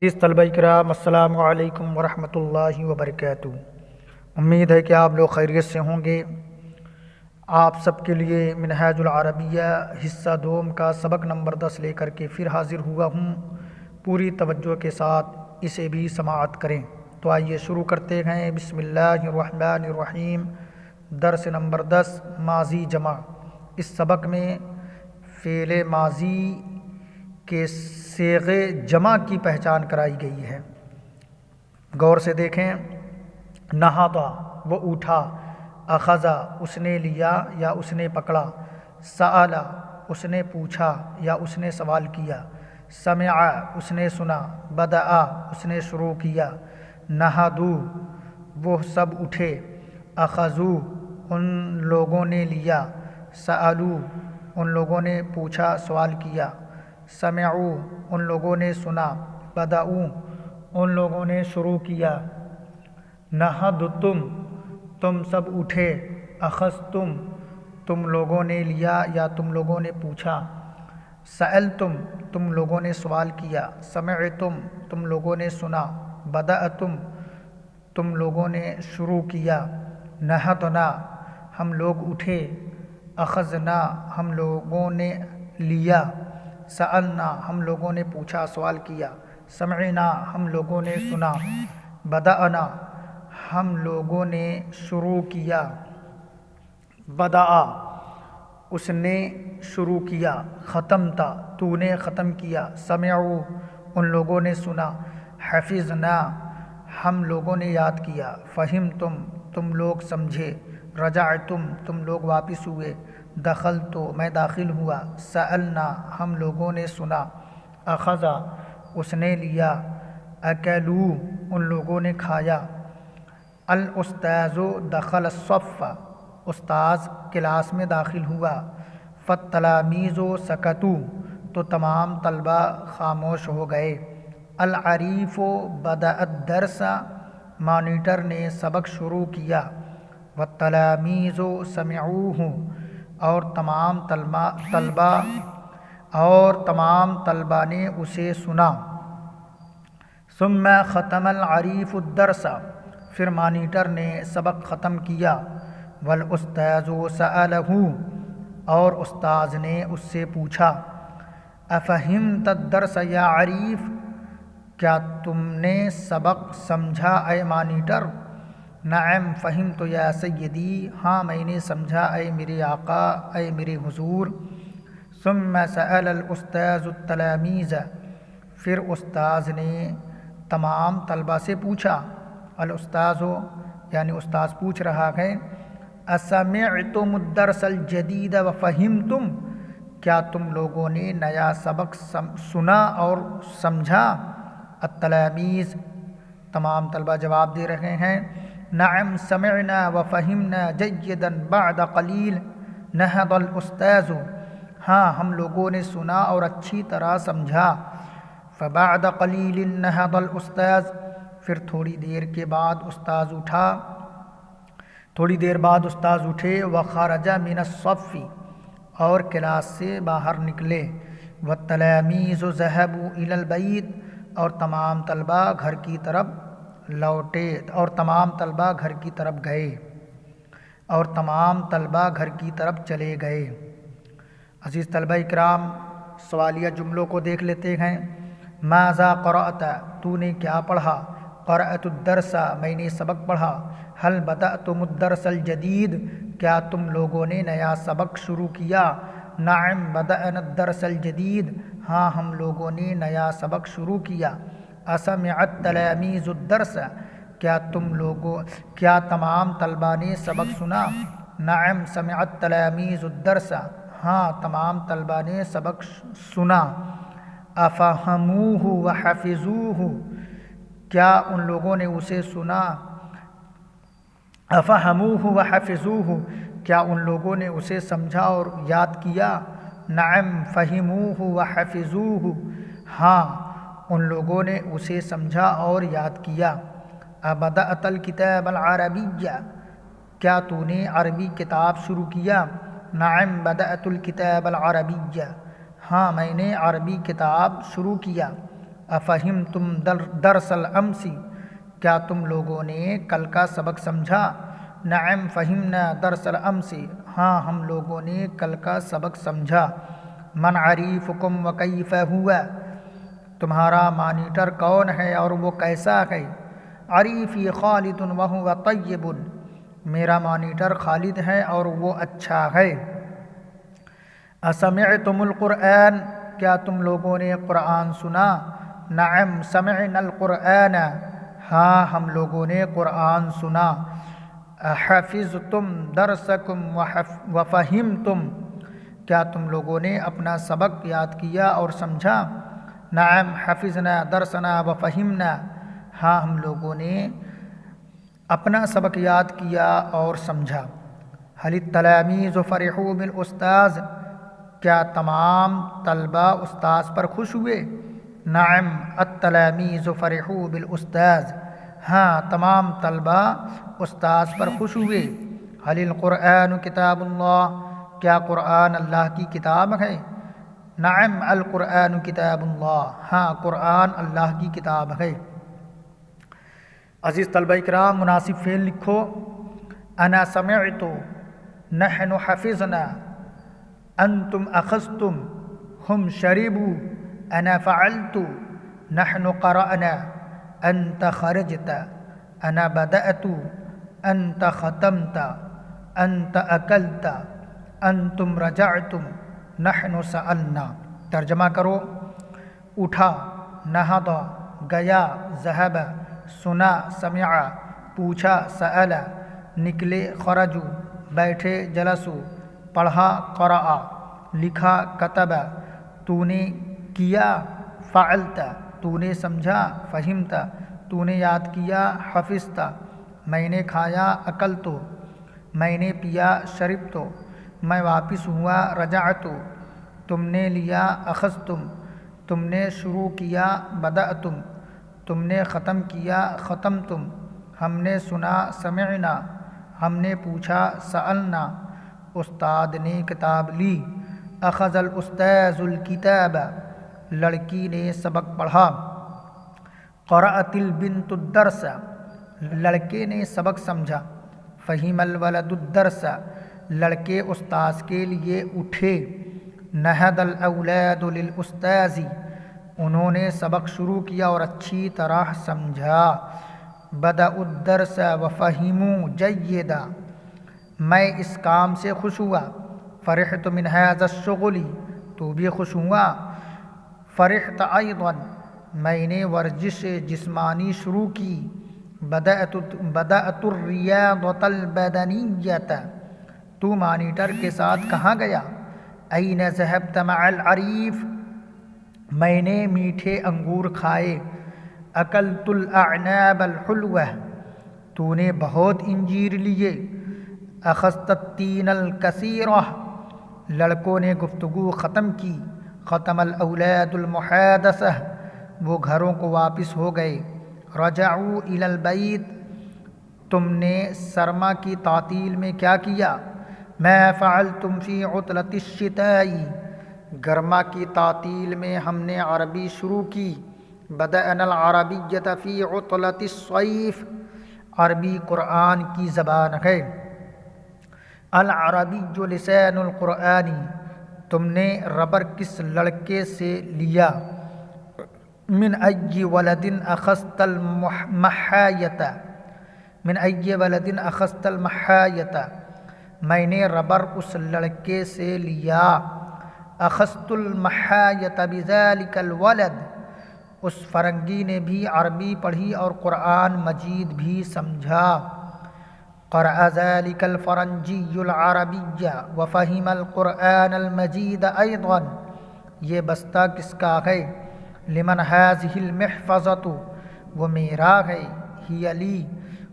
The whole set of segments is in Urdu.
اس طلبہ کرام السلام علیکم ورحمۃ اللہ وبرکاتہ۔ امید ہے کہ آپ لوگ خیریت سے ہوں گے۔ آپ سب کے لیے منہاج العربیہ حصہ دوم کا سبق نمبر 10 لے کر کے پھر حاضر ہوا ہوں۔ پوری توجہ کے ساتھ اسے بھی سماعت کریں۔ تو آئیے شروع کرتے ہیں۔ بسم اللہ الرحمن الرحیم۔ درس نمبر 10 ماضی جمع۔ اس سبق میں فعل ماضی کے صیغے جمع کی پہچان کرائی گئی ہے۔ غور سے دیکھیں۔ نہضا وہ اٹھا، اخذا اس نے لیا یا اس نے پکڑا، سألا اس نے پوچھا یا اس نے سوال کیا، سمع اس نے سنا، بدأ اس نے شروع کیا، نہضو وہ سب اٹھے، اخذو ان لوگوں نے لیا، سألو ان لوگوں نے پوچھا سوال کیا، سمعو ان لوگوں نے سنا، بدأو ان لوگوں نے شروع کیا، نہضتم تم سب اٹھے، اخذتم تم لوگوں نے لیا یا تم لوگوں نے پوچھا، سألتم تم لوگوں نے سوال کیا، سمعتم تم لوگوں نے سنا، بدأتم تم لوگوں نے شروع کیا، نہضنا ہم لوگ اٹھے، اخذنا ہم لوگوں نے لیا، سألنا ہم لوگوں نے پوچھا سوال کیا، سمعنا ہم لوگوں نے سنا، بدأنا ہم لوگوں نے شروع کیا، بدأ اس نے شروع کیا، ختمتا تو نے ختم کیا، سمعو ان لوگوں نے سنا، حفظنا ہم لوگوں نے یاد کیا، فہمتم تم لوگ سمجھے، رجعتم تم لوگ واپس ہوئے، دخلتو میں داخل ہوا، سألنا ہم لوگوں نے سنا، اخذا اس نے لیا، اکلو ان لوگوں نے کھایا، الاستاذ دخل الصف استاذ کلاس میں داخل ہوا، فالتلاميذ سکتوا تو تمام طلبہ خاموش ہو گئے، العریف بدأ الدرس مانیٹر نے سبق شروع کیا، والتلاميذ سمعوه اور تمام طلبہ نے اسے سنا، ثم ختم العریف الدرس پھر مانیٹر نے سبق ختم کیا، والاستاذ سألہ اور استاذ نے اس سے پوچھا، افہمت الدرس یا عریف کیا تم نے سبق سمجھا اے مانیٹر، نعم فہمت یا سیدی ہاں میں نے سمجھا اے میرے آقا اے میرے حضور، ثم سأل الاستاذ التلاميذ پھر استاذ نے تمام طلبہ سے پوچھا، الاستاذ یعنی استاذ پوچھ رہا ہے، اسمعتم الدرس الجدید وفہمتم کیا تم لوگوں نے نیا سبق سنا اور سمجھا، التلاميذ تمام طلبہ جواب دے رہے ہیں، نعم سمعنا وفہمنا جیدا بعد قلیل نہض الاستاذ ہاں ہم لوگوں نے سنا اور اچھی طرح سمجھا، فبعد قلیل نہض الاستاذ پھر تھوڑی دیر بعد استاذ اٹھے، وخرج من الصف اور کلاس سے باہر نکلے، والتلاميذ ذهبوا الى البيت اور تمام طلبہ گھر کی طرف لوٹے اور تمام طلبہ گھر کی طرف گئے اور تمام طلبہ گھر کی طرف چلے گئے۔ عزیز طلبہ اکرام سوالیہ جملوں کو دیکھ لیتے ہیں۔ ماذا قرأت تو نے کیا پڑھا، قرأت الدرس میں نے سبق پڑھا، هل بدأتم الدرس الجدید کیا تم لوگوں نے نیا سبق شروع کیا، نعم بدأنا الدرس الجدید ہاں ہم لوگوں نے نیا سبق شروع کیا، اسمع التلاميذ الدرس کیا تمام طلبہ نے سبق سنا، نعم سمع التلاميذ الدرس ہاں تمام طلبہ نے سبق سنا، افہموہ وحفظوہ کیا ان لوگوں نے اسے سنا، افہموہ وحفظوہ کیا ان لوگوں نے اسے سمجھا اور یاد کیا، نعم فہموہ وحفظوہ ہاں ان لوگوں نے اسے سمجھا اور یاد کیا، ابدأت الکتاب العربیہ کیا تو نے عربی کتاب شروع کیا، نعم بدأت الکتاب العربیہ ہاں میں نے عربی کتاب شروع کیا، افہم تم درس الامس، کیا تم لوگوں نے کل کا سبق سمجھا؟ نعم فہمنا درس الامس، ہاں ہم لوگوں نے کل کا سبق سمجھا۔ من عریفکم وکیف ہوا، تمہارا مانیٹر کون ہے اور وہ کیسا ہے؟ عریفی خالد وہو طیب، میرا مانیٹر خالد ہے اور وہ اچھا ہے۔ اسمعتم القرآن، کیا تم لوگوں نے قرآن سنا؟ نعم سمعنا القرآن، ہاں ہم لوگوں نے قرآن سنا۔ حفظتم درسکم وفہمتم، کیا تم لوگوں نے اپنا سبق یاد کیا اور سمجھا؟ نعم حفظنا درسنا وفہمنا، ہاں ہم لوگوں نے اپنا سبق یاد کیا اور سمجھا۔ حل التلاميذ فرحوا بالاستاذ، کیا تمام طلبہ استاذ پر خوش ہوئے؟ نعم التلاميذ فرحوا بالاستاذ، ہاں تمام طلبہ استاذ پر خوش ہوئے۔ حل القرآن کتاب اللہ، کیا قرآن اللہ کی کتاب ہے؟ نعم القرآن کتاب اللہ، ہاں قرآن اللہ کی کتاب ہے۔ عزیز طلبہ اکرام، مناسب فعل لکھو۔ انا سمعت، نحن حفظنا، انتم اخذتم، ہم شربوا، انا فعلت، نحن قرأنا، انت خرجت، انا بدأت، انت ختمت، انت اکلت، انتم رجعتم، نحن سألنا۔ ترجمہ کرو۔ اٹھا، نہض گیا، ذہب سنا، سمع پوچھا، سأل نکلے، خرجو بیٹھے، جلسو پڑھا، قرأ لکھا، کتب تو نے کیا، فعلت تو نے سمجھا، فہمت تو نے یاد کیا، حفظت میں نے کھایا، اکلت میں نے پیا، شربت میں واپس ہوا، رجعت تم نے لیا، اخذتم تم نے شروع کیا، بدأتم تم نے ختم کیا، ختمتم ہم نے سنا، سمعنا ہم نے پوچھا، سألنا استاد نے کتاب لی، اخذ الاستاذ الکتاب لڑکی نے سبق پڑھا، قرأت البنت الدرس لڑکے نے سبق سمجھا، فہم الولد الدرس لڑکے استاذ کے لیے اٹھے، نہض الاولاد للاستاذ انہوں نے سبق شروع کیا اور اچھی طرح سمجھا، بدأوا الدرس وفہموا جیدا میں اس کام سے خوش ہوا، فرحت من هذا الشغل تو بھی خوش ہوا، فرحت ایضا میں نے ورزش جسمانی شروع کی، بدأت الریاضة البدنیۃ تو مانیٹر کے ساتھ کہاں گیا، این ذهبت مع العریف میں نے میٹھے انگور کھائے، اکلت الاعناب الحلوہ تو نے بہت انجیر لیے، اخذت التین الکثیرہ لڑکوں نے گفتگو ختم کی، ختم الاولاد المحادثہ وہ گھروں کو واپس ہو گئے، رجعوا الی البیت تم نے سرما کی تعطیل میں کیا کیا، ما فعلتم فی عطلۃ الشتاء گرما کی تعطیل میں ہم نے عربی شروع کی، بدأنا العربیۃ فی عطلۃ الصیف عربی قرآن کی زبان ہے، العربی لسان القرآن تم نے ربر کس لڑکے سے لیا، من ای ولد اخذت المحایۃ من ای ولد اخذت المحایۃ میں نے ربر اس لڑکے سے لیا، اخذت المحایۃ بذلک الولد اس فرنگی نے بھی عربی پڑھی اور قرآن مجید بھی سمجھا، قرأ ذلك الفرنجی العربی وفہم القرآن المجید ایضا یہ بستہ کس کا ہے، لمن هذه المحفظۃ وہ میرا ہے، ہی علی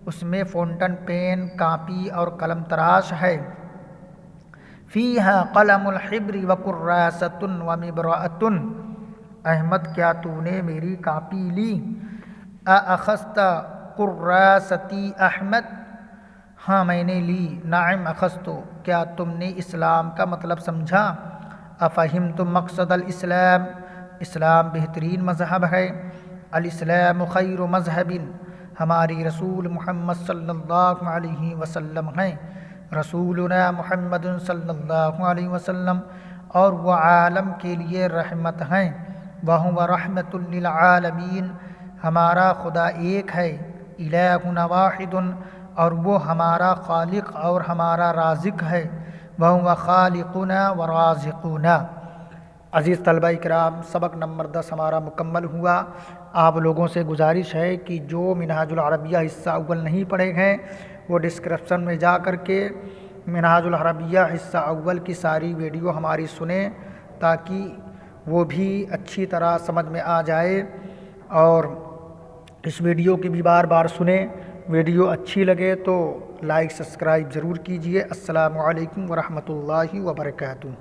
اس میں فونٹن پین کاپی اور قلم تراش ہے، فیہا قلم الحبر وکراسۃ ومبرأۃ احمد کیا تو نے میری کاپی لی، اخذت کراستي احمد ہاں میں نے لی، نعم اخذت کیا تم نے اسلام کا مطلب سمجھا، افہمتم مقصد الاسلام اسلام بہترین مذہب ہے، الاسلام خیر مذہب، ہماری رسول محمد صلی اللہ علیہ وسلم ہیں، رسولنا محمد صلی اللہ علیہ وسلم، اور وہ عالم کے لیے رحمت ہیں، وَهُوَ رحمۃ للعالمین، ہمارا خدا ایک ہے، الہنا واحد، اور وہ ہمارا خالق اور ہمارا رازق ہے، وَهُوَ خالقنا ورازقنا۔ عزیز طلبہ کرام، سبق نمبر 10 ہمارا مکمل ہوا۔ آپ لوگوں سے گزارش ہے کہ جو منہاج العربیہ حصہ اول نہیں پڑھے ہیں وہ ڈسکرپشن میں جا کر کے منہاج العربیہ حصہ اول کی ساری ویڈیو ہماری سنیں، تاکہ وہ بھی اچھی طرح سمجھ میں آ جائے، اور اس ویڈیو کی بھی بار بار سنیں۔ ویڈیو اچھی لگے تو لائک سبسکرائب ضرور کیجیے۔ السلام علیکم ورحمۃ اللہ وبرکاتہ۔